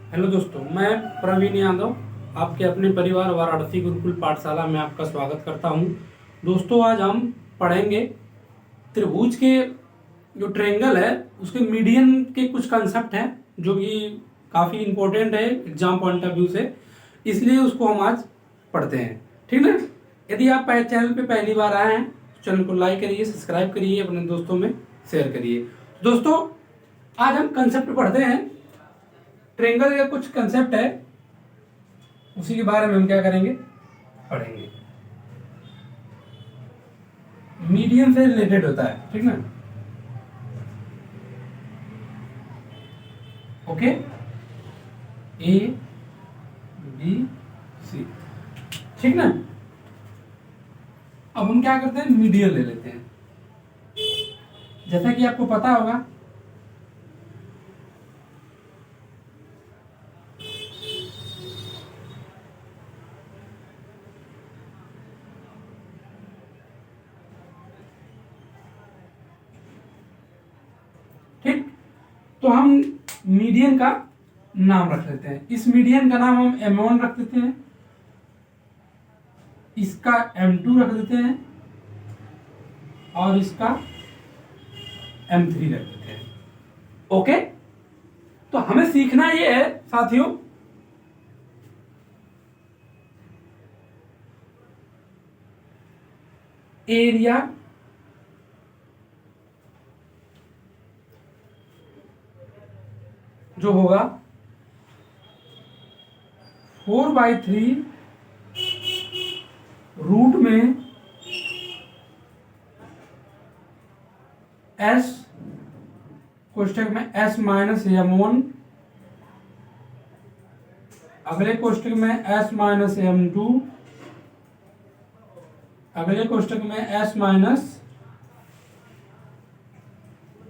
Hello दोस्तों, मैं प्रवीण यादव आपके अपने परिवार वाराणसी गुरुकुल पाठशाला में आपका स्वागत करता हूं। दोस्तों, आज हम पढ़ेंगे त्रिभुज के जो ट्रायंगल है उसके मीडियन के कुछ कंसेप्ट हैं जो कि काफ़ी इंपॉर्टेंट है एग्जाम पॉइंट ऑफ व्यू से, इसलिए उसको हम आज पढ़ते हैं। ठीक ना? यदि आप चैनल पे पहली बार आए हैं तो चैनल को लाइक करिए, सब्सक्राइब करिए, अपने दोस्तों में शेयर करिए। दोस्तों, आज हम कंसेप्ट पढ़ते हैं। ट्रायंगल का कुछ कंसेप्ट है, उसी के बारे में हम क्या करेंगे, पढ़ेंगे। मीडियन से रिलेटेड होता है, ठीक ना? ओके, ए बी सी, ठीक ना? अब हम क्या करते हैं, मीडियन ले लेते हैं। जैसा कि आपको पता होगा ठीक, तो हम मीडियन का नाम रख लेते हैं। इस मीडियन का नाम हम M1 रख देते हैं, इसका M2 रख देते हैं और इसका M3 रख देते हैं। ओके, तो हमें सीखना ये है साथियों, एरिया जो होगा 4/3 रूट में S कोष्ठक में S माइनस M1, अगले कोष्ठक में S माइनस M2, अगले कोष्ठक में S माइनस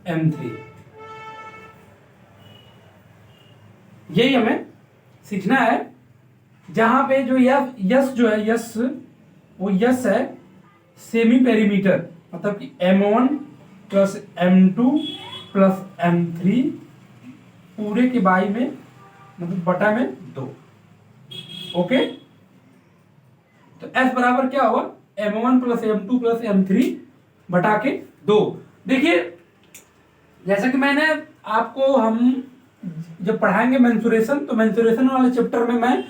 M3। यही हमें सीखना है। जहां पे जो यस जो है, यस वो यस है सेमी पेरीमीटर, मतलब कि M1 plus M2 plus M3 पूरे के बाई में, मतलब बटा में 2। ओके, तो S बराबर क्या होगा, M1 plus M2 plus M3 बटा के 2। देखिए, जैसा कि मैंने आपको, हम जब पढ़ाएंगे मेंसुरेशन, तो मेंसुरेशन वाले चैप्टर में मैं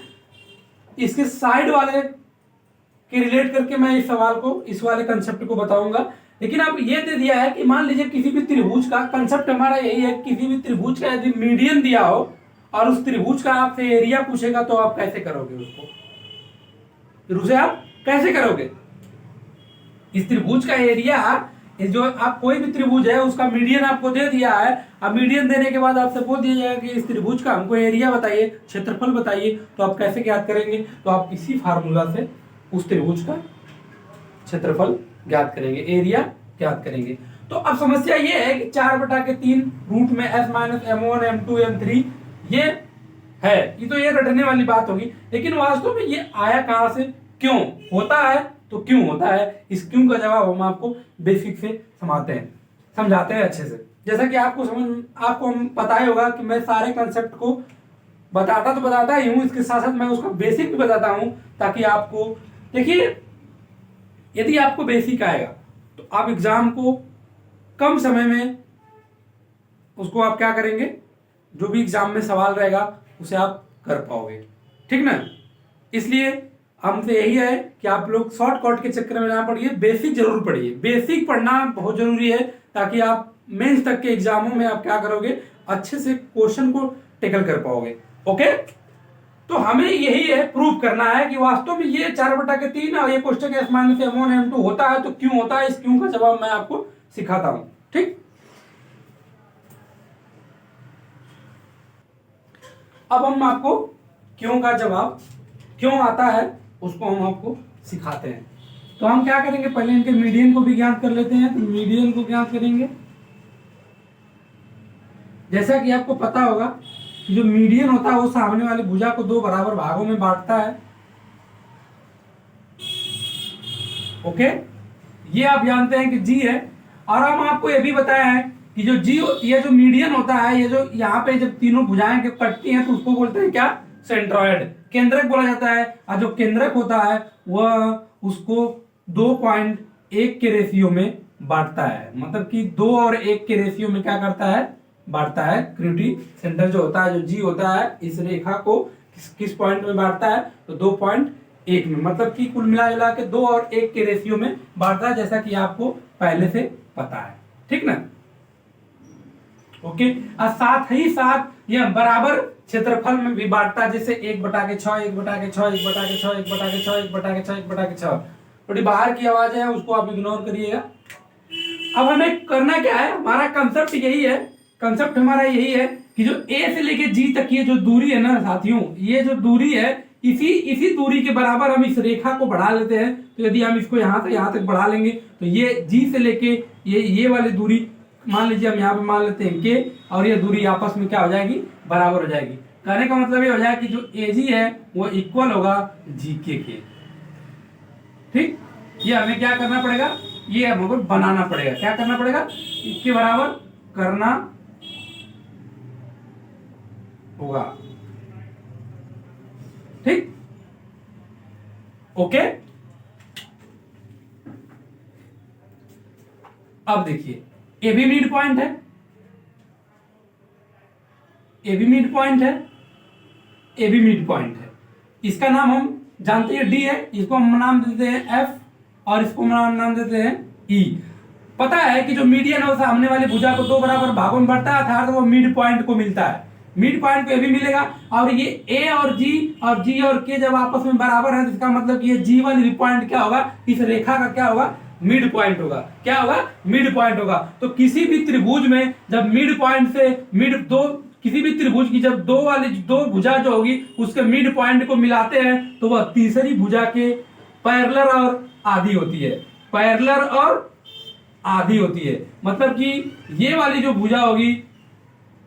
इसके साइड वाले के रिलेट करके मैं इस सवाल को, इस वाले कंसेप्ट को बताऊंगा। लेकिन अब ये दे दिया है कि मान लीजिए किसी भी त्रिभुज का, कंसेप्ट हमारा यही है, किसी भी त्रिभुज का यदि मीडियन दिया हो और उस त्रिभुज का आपसे एरिया पूछेगा तो आप कैसे करोगे उसको, उसे आप कैसे करोगे। इस त्रिभुज का एरिया, जो आप कोई भी त्रिभुज है उसका मीडियन आपको दे दिया है। अब मीडियन देने के बाद आपसे बोल दिया जाएगा कि इस त्रिभुज का हमको एरिया बताइए, क्षेत्रफल बताइए, तो आप कैसे ज्ञात करेंगे, तो आप इसी फार्मूला से उस त्रिभुज का क्षेत्रफल ज्ञात करेंगे, एरिया ज्ञात करेंगे। तो अब समस्या ये है कि 4/3 रूट में S minus M1 M2 M3 ये है, ये तो ये रटने वाली बात होगी। लेकिन वास्तव में ये आया कहां से, क्यों होता है, तो क्यों होता है, इस क्यों का जवाब हम आपको बेसिक से समझाते हैं अच्छे से। जैसा कि आपको हम पता ही होगा कि मैं सारे कंसेप्ट को बताता ही हूं, इसके साथ साथ मैं उसका बेसिक भी बताता हूं, ताकि आपको, देखिए, यदि आपको बेसिक आएगा तो आप एग्जाम को कम समय में उसको आप क्या करेंगे, जो भी एग्जाम में सवाल रहेगा उसे आप कर पाओगे, ठीक ना? इसलिए हमसे यही है कि आप लोग शॉर्टकट के चक्कर में ना पढ़िए, बेसिक जरूर पढ़िए। बेसिक पढ़ना बहुत जरूरी है, ताकि आप मेंस तक के एग्जामों में आप क्या करोगे, अच्छे से क्वेश्चन को टेकल कर पाओगे। ओके, तो हमें यही है, प्रूव करना है कि वास्तव में ये 4/3 और ये कोष्ठक S माइनस M1 M2 होता है, तो क्यों होता है, इस क्यों का जवाब मैं आपको सिखाता हूं। ठीक, अब हम आपको क्यों का जवाब क्यों आता है उसको हम आपको सिखाते हैं। तो हम क्या करेंगे, पहले इनके मीडियन को भी ज्ञात कर लेते हैं। तो मीडियन को ज्ञात करेंगे, जैसा कि आपको पता होगा कि जो मीडियन होता है वो सामने वाली भुजा को 2 बराबर भागों में बांटता है। ओके, ये आप जानते हैं कि जी है। और हम आपको ये भी बताया है कि जो जी, ये जो मीडियन होता है, ये जो यहाँ पे जब तीनों भुजाएं के कटती हैं तो उसको बोलते हैं क्या, सेंट्रॉयड, केंद्रक बोला जाता है। और जो केंद्रक होता है वह उसको 2.1 के रेशियो में बांटता है, मतलब कि 2 और 1 के रेशियो में क्या करता है, बांटता है। क्रिटी सेंटर जो होता है, जो जी होता है, इस रेखा को किस पॉइंट में बांटता है, तो 2.1 में, मतलब कि कुल मिला जुला के 2 और 1 के रेशियो में बांटता है, जैसा कि आपको पहले से पता है, ठीक ना। ओके, और साथ ही साथ यह बराबर क्षेत्रफल में भी बांटता है, जैसे 1/6, 1/6, 1/6, 1/6, 1/6, 1/6। थोड़ी बाहर की आवाज है, उसको आप इग्नोर करिएगा। अब हमें करना क्या है, हमारा कंसेप्ट यही है, कंसेप्ट हमारा यही है कि जो ए से लेके जी तक की जो दूरी है ना साथियों, ये जो दूरी है, इसी दूरी के बराबर हम इस रेखा को बढ़ा लेते हैं। तो यदि हम इसको यहां से यहां तक बढ़ा लेंगे तो ये जी से लेके ये वाली दूरी मान लीजिए हम यहाँ पे मान लेते हैं के, और ये दूरी आपस में क्या हो जाएगी, बराबर हो जाएगी। कहने का मतलब ये हो जाएगा कि जो ए जी है वो इक्वल होगा जी के। ठीक, ये हमें क्या करना पड़ेगा, ये हमको बनाना पड़ेगा। क्या करना पड़ेगा, इसके बराबर करना होगा। ठीक, ओके। अब देखिए, ए भी मिड पॉइंट है, ए भी मिड पॉइंट है, ए भी मिड पॉइंट है। इसका नाम हम जानते हैं डी है, इसको हम नाम देते हैं एफ, और इसको नाम देते हैं ई। पता है कि जो मीडियन है वो सामने वाली भुजा को 2 बराबर भागों में बढ़ता है, अर्थात वो मिड पॉइंट को मिलता है, मिड पॉइंट को ये भी मिलेगा। और ये ए और जी और के जब आपस में बराबर है, तो इसका मतलब कि ये जी वाली पॉइंट क्या होगा, इस रेखा का क्या होगा, मिड पॉइंट होगा। क्या होगा, मिड पॉइंट होगा। तो किसी भी त्रिभुज में जब मिड पॉइंट से किसी भी त्रिभुज की जब दो भुजा जो होगी उसके मिड पॉइंट को मिलाते हैं तो वह तीसरी भुजा के पैरेलल और आधी होती है, पैरेलल और आधी होती है। मतलब कि ये वाली जो भुजा होगी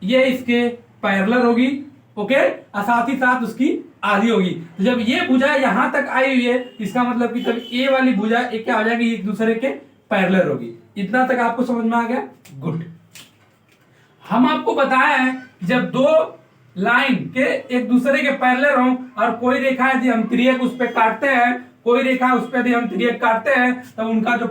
ये इसके पैरेलल होगी, ओके, और साथ ही साथ उसकी आधी होगी। तो जब ये भुजा यहां तक आई हुई है, इसका मतलब कि तब ए वाली भुजा एक क्या हो जाएगी, एक दूसरे के पैरेलल होगी। इतना तक आपको समझ में आ गया, गुड। हम आपको बताया है जब दो लाइन के एक दूसरे के पैरेलल हों और कोई रेखा यदि हम तिर्यक उस पर काटते हैं, कोई रेखा उस पर यदि हम तिर्यक काटते हैं, तब उनका जो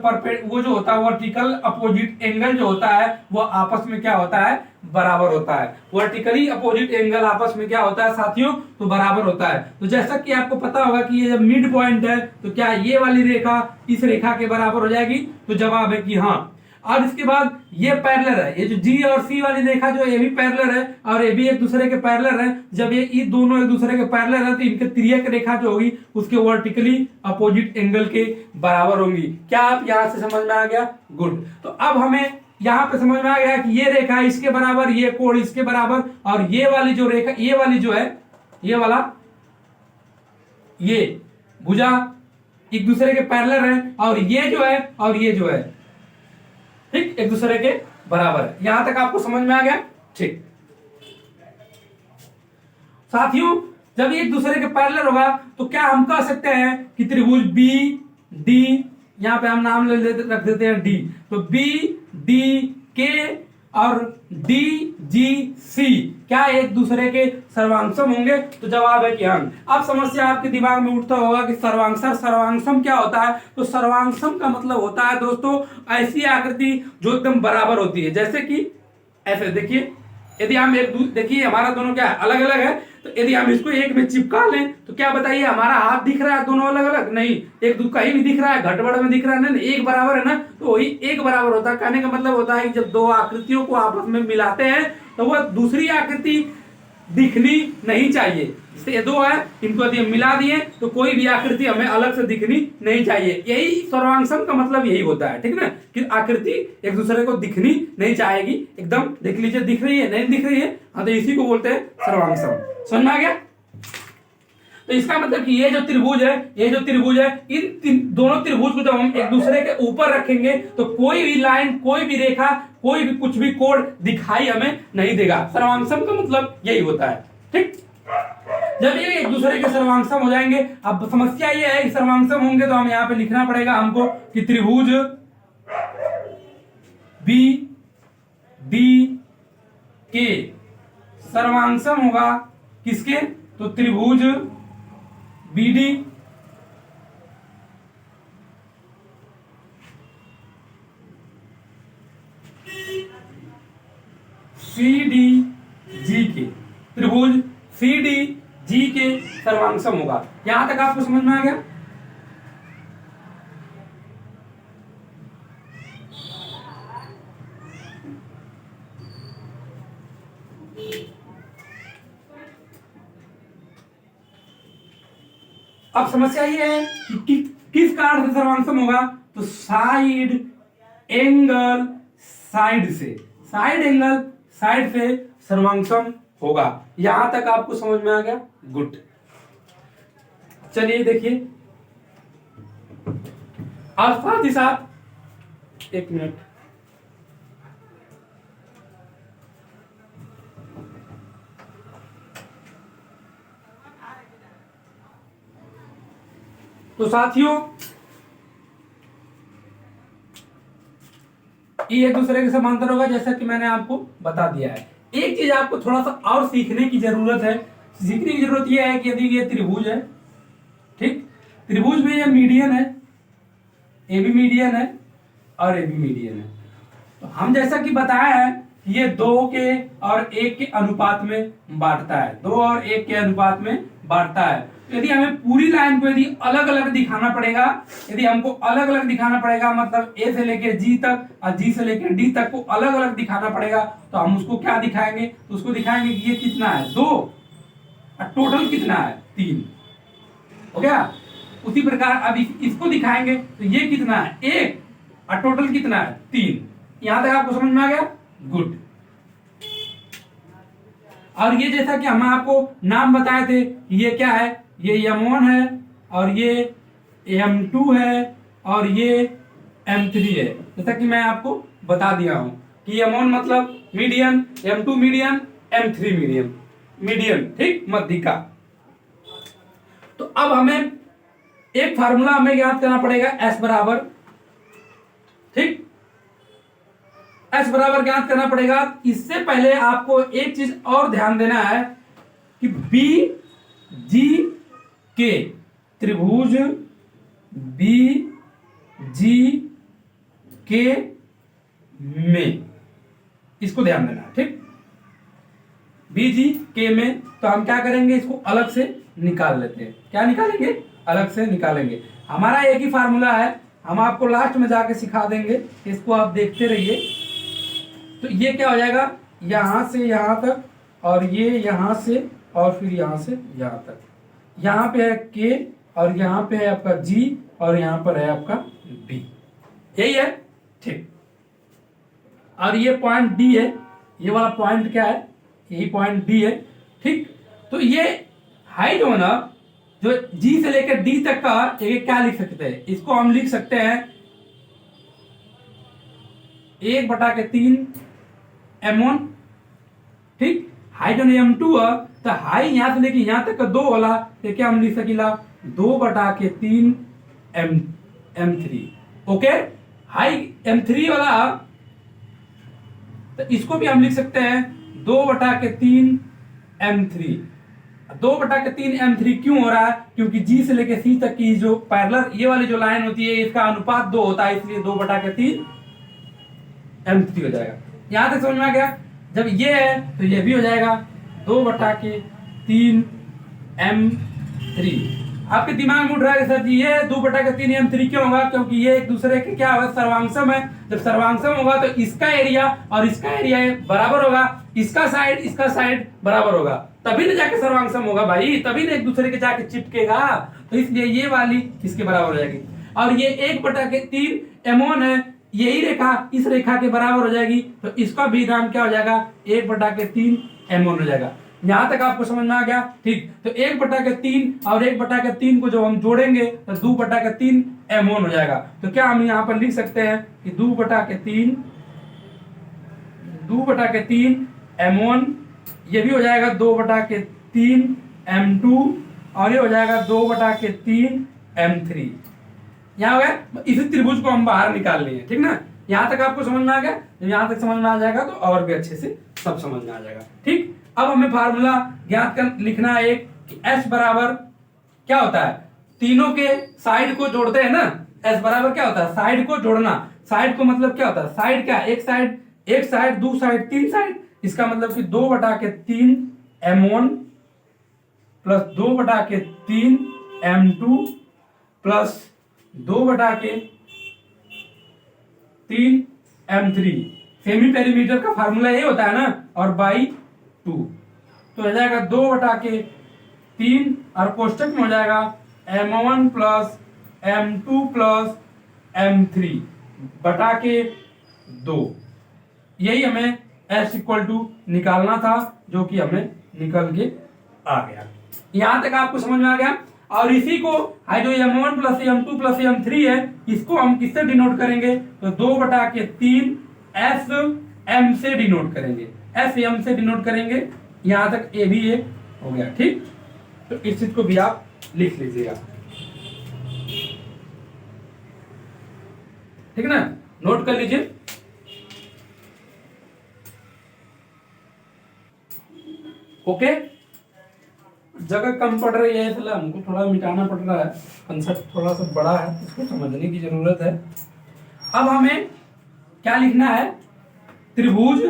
वो जो होता है वर्टिकल अपोजिट एंगल जो होता है वो आपस में क्या होता है, बराबर होता है। वर्टिकली अपोजिट एंगल आपस में क्या होता है साथियों, तो बराबर होता है। तो जैसा कि आपको पता होगा कि ये जब मिड पॉइंट है तो क्या ये वाली रेखा इस रेखा के बराबर हो जाएगी, तो जवाब है कि हाँ। और इसके बाद ये पैरेलल है, ये जो जी और सी वाली रेखा जो ये भी पैरेलल है और ये भी एक दूसरे के पैरेलल है। जब ये दोनों एक दूसरे के पैरेलल है तो इनके तिर्यक रेखा जो होगी उसके वर्टिकली अपोजिट एंगल के बराबर होंगी। क्या आप यहां से समझ में आ गया, गुड। तो अब हमें यहां पे समझ में आ गया कि ये रेखा इसके बराबर, ये कोण इसके बराबर, और ये वाली जो रेखा, ये वाली जो है, ये वाला ये भुजा एक दूसरे के पैरेलल है, और ये जो है और ये जो है ठीक एक दूसरे के बराबर है। यहां तक आपको समझ में आ गया, ठीक। साथियों जब एक दूसरे के पैरेलल होगा तो क्या हम कह सकते हैं कि त्रिभुज बी डी, यहां पे हम नाम रख देते हैं डी, तो बी डी के और डी जी सी क्या एक दूसरे के सर्वांशम होंगे, तो जवाब है कि हाँ। अब समस्या आपके दिमाग में उठता होगा कि सर्वांशम क्या होता है। तो सर्वांशम का मतलब होता है दोस्तों ऐसी आकृति जो एकदम बराबर होती है। जैसे कि ऐसे देखिए, यदि हम देखिए हमारा दोनों क्या अलग अलग है, तो यदि हम इसको एक में चिपका लें तो क्या बताइए, हमारा हाथ दिख रहा है दोनों अलग अलग, नहीं, एक कहीं भी दिख रहा है, घटबड़ में दिख रहा है, नहीं, एक बराबर है ना, तो वही एक बराबर होता है। कहने का मतलब होता है कि जब दो आकृतियों को आपस में मिलाते हैं तो वह दूसरी आकृति दिखनी नहीं चाहिए। जैसे ये दो है, इनको यदि हम मिला दिए तो कोई भी आकृति हमें अलग से दिखनी नहीं चाहिए। यही सर्वांशम का मतलब यही होता है, ठीक है ना, कि आकृति एक दूसरे को दिखनी नहीं चाहेगी। एकदम देख लीजिए, दिख रही है नहीं दिख रही है, हाँ, तो इसी को बोलते हैं सर्वांशम। समझ में आ गया। तो इसका मतलब कि ये जो त्रिभुज है, इन दोनों त्रिभुज को जब हम एक दूसरे के ऊपर रखेंगे तो कोई भी लाइन, कोई भी रेखा, कोई भी कुछ भी कोण दिखाई हमें नहीं देगा। सर्वांशम का मतलब यही होता है, ठीक। जब ये एक दूसरे के सर्वांशम हो जाएंगे, अब समस्या ये है कि सर्वांशम होंगे तो हम यहाँ पे लिखना पड़ेगा हमको कि त्रिभुज बी डी के सर्वांगसम होगा किसके? तो त्रिभुज बीडी सी डी जी के, त्रिभुज सी डी जी के सर्वांगसम होगा। यहां तक आपको समझ में आ गया? अब समस्या ये है कि किस कारण से सर्वांगसम होगा? तो साइड एंगल साइड से, साइड एंगल साइड से सर्वांगसम होगा। यहां तक आपको समझ में आ गया? गुड। चलिए देखिए, और साथ ही साथ एक मिनट, तो साथियों ये एक दूसरे के समांतर होगा जैसा कि मैंने आपको बता दिया है। एक चीज आपको थोड़ा सा और सीखने की जरूरत है। सीखने की जरूरत यह है कि यदि ये त्रिभुज है, ठीक, त्रिभुज में ये मीडियन है, ए भी मीडियन है और ए भी मीडियन है, तो हम जैसा कि बताया है ये 2 के और 1 के अनुपात में बांटता है, 2 और 1 के अनुपात में बांटता है। यदि हमें पूरी लाइन को यदि अलग अलग दिखाना पड़ेगा, यदि हमको अलग अलग दिखाना पड़ेगा, मतलब ए से लेकर जी तक और जी से लेकर डी तक को अलग अलग दिखाना पड़ेगा, तो हम उसको क्या दिखाएंगे? तो उसको दिखाएंगे कि ये कितना है 2 और टोटल कितना है 3, हो गया। उसी प्रकार अब इसको दिखाएंगे तो ये कितना है 1 और टोटल कितना है 3। यहां तक आपको समझ में आ गया? गुड। और ये जैसा कि हम आपको नाम बताए थे, ये क्या है? ये M1 है और ये M2 है और ये M3 है, जैसा कि मैं आपको बता दिया हूं कि M1 मतलब median, M2 median, M3 median, median, ठीक, मध्यिका। तो अब हमें एक फार्मूला हमें याद करना पड़ेगा, S बराबर, ठीक, S बराबर ज्ञात करना पड़ेगा। इससे पहले आपको एक चीज और ध्यान देना है कि बी जी के, त्रिभुज बी जी के में, इसको ध्यान देना है, ठीक। बी जी के में तो हम क्या करेंगे? इसको अलग से निकाल लेते हैं। क्या निकालेंगे? अलग से निकालेंगे। हमारा एक ही फार्मूला है, हम आपको लास्ट में जाके सिखा देंगे, इसको आप देखते रहिए। तो ये क्या हो जाएगा? यहां से यहां तक और ये यहां से और फिर यहां से यहां तक। यहां पे है के और यहां पे है आपका जी और यहां पर है आपका बी, यही है, ठीक। और ये पॉइंट डी है, ये वाला पॉइंट क्या है? यही पॉइंट डी है, ठीक। तो ये हाइट हो ना, जो जी से लेकर डी तक का, ये क्या लिख सकते हैं? इसको हम लिख सकते हैं 1/3 M1, ठीक। हाइट M2 है तो हाई यहां से लेके यहां तक का 2 वाला, तो क्या हम लिख सकीला 2/3 M3, ओके। हाई M3 वाला तो इसको भी हम लिख सकते हैं 2/3 M3। 2/3 M3 क्यों हो रहा है? क्योंकि G से लेके C तक की जो पैरेलल ये वाली जो लाइन होती है इसका अनुपात 2 होता है, इसलिए 2/3 M3 हो जाएगा। यहां तक समझ में आ गया? जब ये है तो ये भी हो जाएगा 2/3 M3। आपके दिमाग में उठ रहा है सर जी ये 2/3 M3 क्यों होगा? क्योंकि ये एक दूसरे के क्या होगा? सर्वांगसम है। जब सर्वांगसम होगा तो इसका एरिया और इसका एरिया बराबर होगा, इसका साइड बराबर होगा, तभी ना जाके सर्वांगसम होगा भाई, तभी ना एक दूसरे के जाके चिपकेगा। तो इसलिए ये वाली इसके बराबर हो जाएगी। और ये 1/3 M1 है, यही रेखा इस रेखा के बराबर हो जाएगी, तो इसका भी नाम क्या हो जाएगा? 1/3 M1 हो जाएगा। यहां तक आपको समझ में आ गया? ठीक। तो 1/3 और 1/3 को जब हम जोड़ेंगे तो 2/3 M1 हो जाएगा। तो क्या हम यहां पर लिख सकते हैं कि 2/3 M1, ये भी हो जाएगा 2/3 M2 और ये हो जाएगा 2/3 M3। यहां हो गया। इसी त्रिभुज को हम बाहर निकाल लिए, ठीक ना। यहां तक आपको समझ में आ गया? जब यहां तक समझ में आ जाएगा तो और भी अच्छे से सब समझ में आ जाएगा। ठीक, अब हमें फार्मूला ज्ञात कर लिखना है एक कि एस बराबर क्या होता है, तीनों के साइड को जोड़ते हैं ना, एस बराबर क्या होता है, साइड को जोड़ना। साइड को मतलब क्या होता है, साइड क्या, एक साइड दो साइड तीन साइड, इसका मतलब कि 2/3 m1 plus 2/3 m2 plus 2/3 m3। Semi perimeter का फार्मूला ये होता है ना, और बाई 2 तो हो जाएगा 2/3 और कोष्टक में हो जाएगा m1 plus m2 plus m3 बटा के 2। यही हमें s इक्वल टू निकालना था, जो कि हमें निकल के आ गया। यहां तक आपको समझ में आ गया। और इसी को जो m1 plus m2 plus m3 है, इसको हम किससे डिनोट करेंगे, तो 2/3 s m से डिनोट करेंगे, s m से डिनोट करेंगे। यहां तक ए भी ये हो गया। ठीक, तो इस चीज को भी आप लिख लीजिएगा। ठीक है ना, नोट कर लीजिए। ओके, जगह कम पड़ रही है इसलिए हमको थोड़ा मिटाना पड़ रहा है, कंसेप्ट थोड़ा सा बड़ा है, इसको समझने की जरूरत है। अब हमें क्या लिखना है, त्रिभुज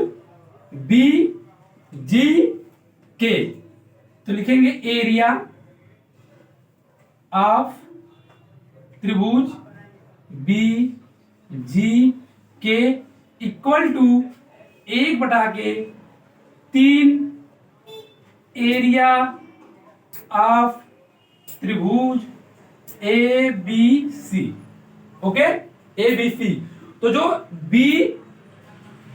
बी जी के, तो लिखेंगे एरिया ऑफ त्रिभुज B G K equal to 1/3 area of त्रिभुज A B C. Okay, A B C. तो जो बी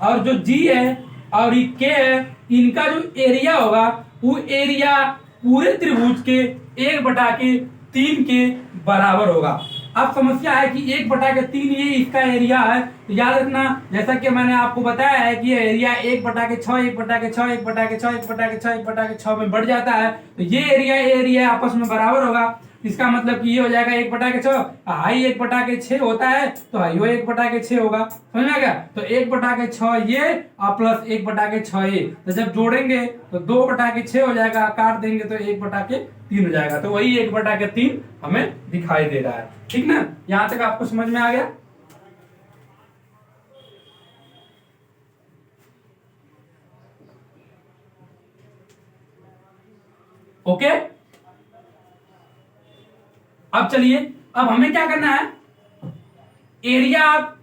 और जो जी है और ये के है, इनका जो एरिया होगा वो एरिया पूरे त्रिभुज के 1/3 के बराबर होगा। अब समस्या है कि 1/3 ये इसका एरिया है, तो याद रखना जैसा कि मैंने आपको बताया है कि एरिया 1/6 1/6 1/6 1/6 1/6 में बढ़ जाता है, तो ये एरिया आपस में बराबर होगा। इसका मतलब कि ये हो जाएगा 1/6, हाई 1/6 होता है तो हाई 1/6 होगा। समझ में आ गया? तो 1/6 ये और प्लस 1/6 ये, तो जब जोड़ेंगे तो 2/6 हो जाएगा, काट देंगे तो 1/3 हो जाएगा। तो वही 1/3 हमें दिखाई दे रहा है। ठीक ना, यहां तक आपको समझ में आ गया? ओके, अब चलिए, अब हमें क्या करना है, एरिया ऑफ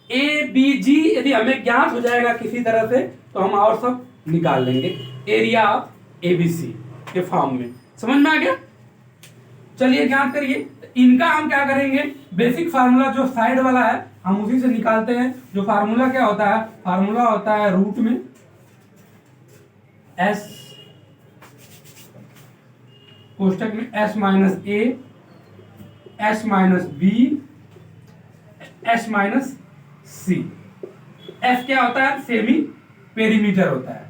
ए बी जी यदि हमें ज्ञात हो जाएगा किसी तरह से तो हम और सब निकाल लेंगे area of A B C के फॉर्म में। समझ में आ गया? चलिए ज्ञात करिए। इनका हम क्या करेंगे, बेसिक फार्मूला जो साइड वाला है हम उसी से निकालते हैं। जो फार्मूला क्या होता है, फार्मूला होता है रूट में एस, कोष्टक में S minus A, S minus B, S minus C. S क्या होता है, सेमी पेरीमीटर होता है।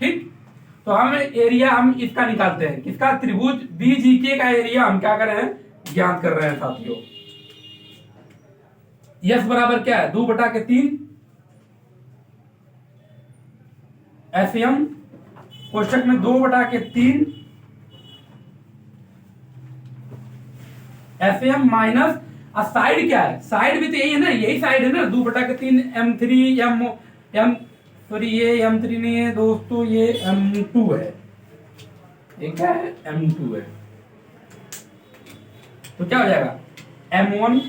ठीक, तो हम एरिया हम इसका निकालते हैं, किसका, त्रिभुज बी जी के का एरिया हम क्या कर रहे हैं, ज्ञात कर रहे हैं साथियों। यस बराबर क्या है, 2/3 एस एम, कोष्टक में 2/3 एस एम माइनस, और साइड क्या है, साइड भी तो यही है ना, यही साइड है ना, 2/3 m3 m सॉरी ये m3 नहीं है दोस्तों, ये m2 है। ये क्या है, m2 है। तो क्या हो जाएगा, m1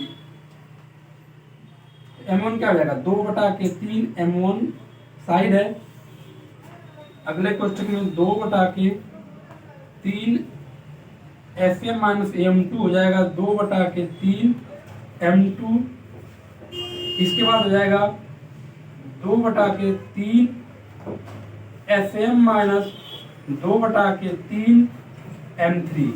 क्या हो जाएगा, 2/3 m1 साइड है। अगले क्वेश्चन में 2/3 एसएम माइनस m2 हो जाएगा 2/3 m2। इसके बाद हो जाएगा 2/3 एसएम माइनस 2/3 m3।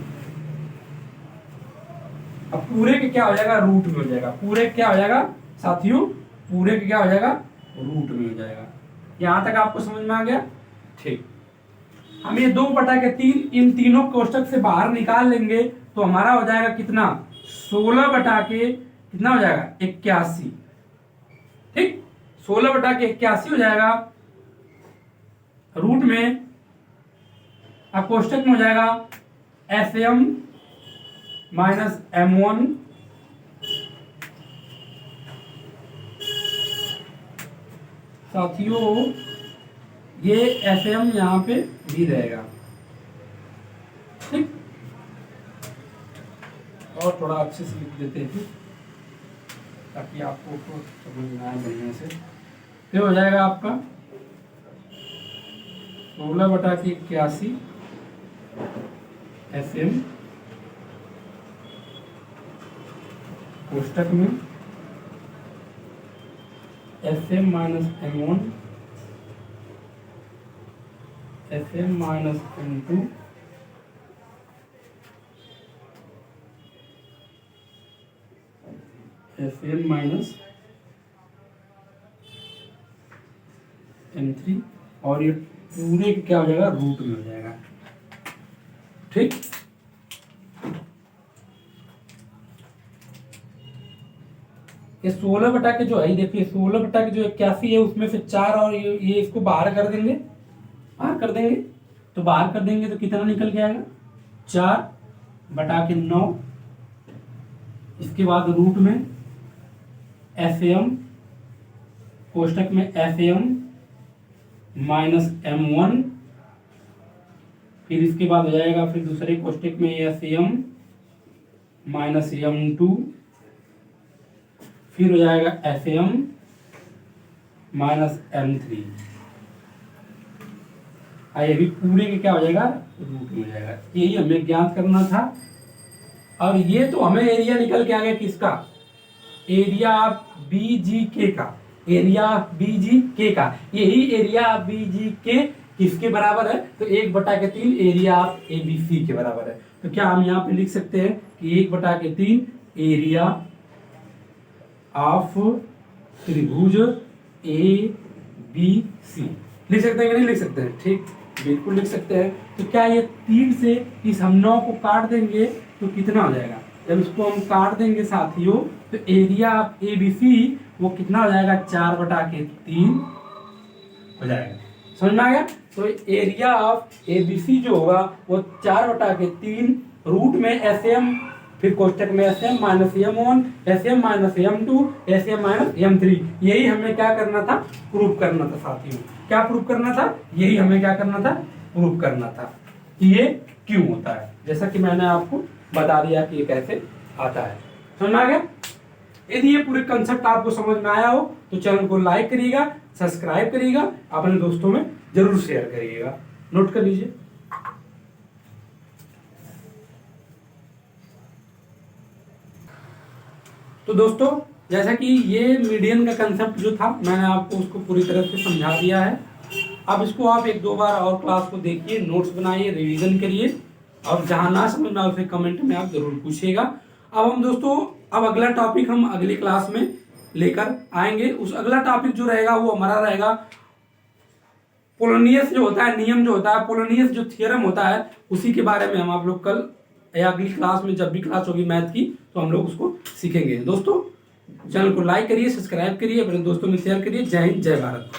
अब पूरे के क्या हो जाएगा, रूट में हो जाएगा। पूरे क्या हो जाएगा साथियों, पूरे के क्या हो जाएगा, रूट में हो जाएगा। यहां तक आपको समझ में आ गया? ठीक, हम ये 2/3 इन तीनों कोष्टक से बाहर निकाल लेंगे तो हमारा हो जाएगा कितना, 16 कितना हो जाएगा, 81। ठीक, 16/81 हो जाएगा, रूट में अब कोष्टक में हो जाएगा SM माइनस M1 साथियों, ये SM यहां पे भी रहेगा, ठीक। और थोड़ा अच्छे से लिख देते हैं ताकि आपको समझ में आए बढ़िया से। ये हो जाएगा आपका 16/81 SM कोष्टक में SM minus M1 SM minus M2 SM minus M3 और ये पूरे क्या हो जाएगा, रूट में हो जाएगा, ठीक। ये 16 के जो है, देखिए 16 के जो 81 है उसमें से 4 और ये इसको बाहर कर देंगे, तो बाहर कर देंगे तो कितना निकल के आएगा, 4/9। इसके बाद रूट में SM कोष्टक में SM माइनस M1, फिर इसके बाद हो जाएगा फिर दूसरे कोष्टक में SM माइनस M2, फिर हो जाएगा SM माइनस M3। ये भी पूरे के क्या हो जाएगा, रूट में हो जाएगा। यही हमें ज्ञात करना था। और ये तो हमें एरिया निकल के आ गया किसका, एरिया BGK का, एरिया BGK का। यही एरिया BGK किसके बराबर है, तो 1/3 एरिया ABC के बराबर है। तो क्या हम यहाँ पे लिख सकते हैं कि 1/3 एरिया ऑफ त्रिभुज ABC लिख सकते हैं कि नहीं लिख सकते हैं, ठीक, बिल्कुल लिख सकते हैं। तो क्या ये 3 से इस हम 9 को काट देंगे तो कितना हो जाएगा, जब इसको हम काट देंगे साथियों तो एरिया ऑफ ABC वो कितना हो जाएगा, 4/3 हो जाएगा। समझ में आ गया। तो एरिया ऑफ ABC जो होगा वो 4/3 रूट में SM, फिर कोष्टक में SM minus M1 SM minus M2 SM minus M3। यही हमें क्या करना था, प्रूफ करना था साथियों। क्या प्रूफ करना था, यही हमें क्या करना था, प्रूफ करना था कि ये क्यों होता है, जैसा कि मैंने आपको बता दिया कि ये कैसे आता है। समझ में आ गया। यदि ये पूरे कंसेप्ट आपको समझ में आया हो तो चैनल को लाइक करिएगा, सब्सक्राइब करिएगा, अपने दोस्तों में जरूर शेयर करिएगा। नोट कर लीजिए। तो दोस्तों जैसा कि ये मीडियन का कंसेप्ट जो था मैंने आपको उसको पूरी तरह से समझा दिया है। अब इसको आप 1-2 बार और क्लास को देखिए, नोट्स बनाइए, रिवीजन करिए, और जहां ना समझ में आए उसे कमेंट में आप जरूर पूछिएगा। अब हम दोस्तों अब अगला टॉपिक हम अगली क्लास में लेकर आएंगे। उस अगला टॉपिक जो रहेगा वो हमारा रहेगा पोलोनियस जो होता है, नियम जो होता है, पोलोनियस जो थियरम होता है, उसी के बारे में हम आप लोग कल या अगली क्लास में, जब भी क्लास होगी मैथ की, तो हम लोग उसको सीखेंगे। दोस्तों चैनल को लाइक करिए, सब्सक्राइब करिए, अपने दोस्तों में शेयर करिए। जय हिंद, जय भारत।